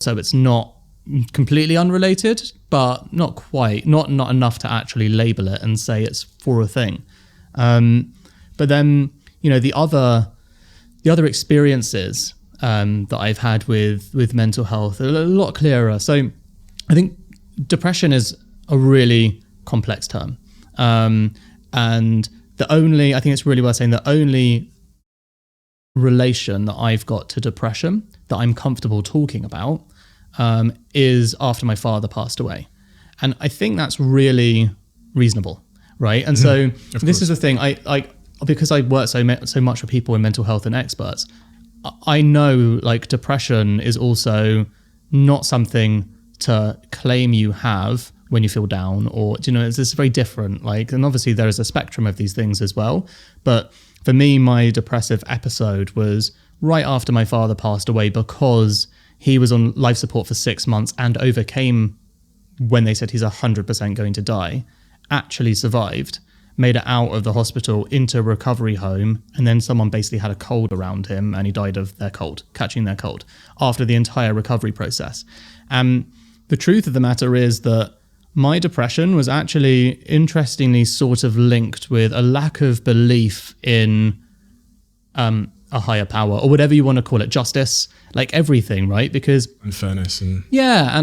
So it's not completely unrelated, but not quite, not enough to actually label it and say it's for a thing. But then, the other experiences that I've had with mental health are a lot clearer. So I think depression is a really complex term. And I think it's really worth saying the only relation that I've got to depression that I'm comfortable talking about is after my father passed away. And I think that's really reasonable, right? And so this is the thing, I because I work so much with people in mental health and experts, I know like depression is also not something to claim you have when you feel down, or it's very different. And obviously there is a spectrum of these things as well. But for me, my depressive episode was right after my father passed away, because he was on life support for 6 months and overcame when they said he's 100% going to die, actually survived, made it out of the hospital into a recovery home, and then someone basically had a cold around him and he died of catching their cold after the entire recovery process. The truth of the matter is that my depression was actually interestingly sort of linked with a lack of belief in a higher power, or whatever you want to call it, justice, like everything, right? Because unfairness and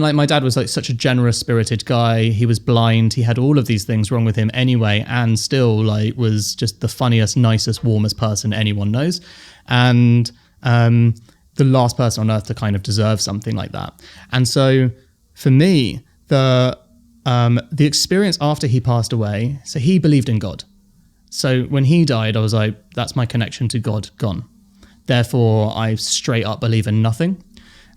like my dad was like such a generous spirited guy. He was blind. He had all of these things wrong with him anyway, and still like was just the funniest, nicest, warmest person anyone knows. And the last person on earth to kind of deserve something like that. And so for me, the experience after he passed away, so he believed in God. So when he died, I was like, that's my connection to God gone. Therefore, I straight up believe in nothing.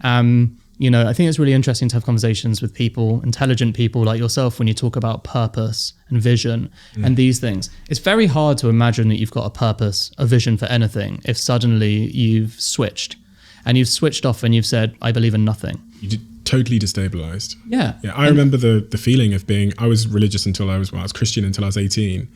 I think it's really interesting to have conversations with people, intelligent people like yourself, when you talk about purpose and vision and these things. It's very hard to imagine that you've got a purpose, a vision for anything, if suddenly you've switched off and you've said, I believe in nothing. You totally destabilized. Yeah. I remember the feeling of being, I was religious until I was Christian until I was 18.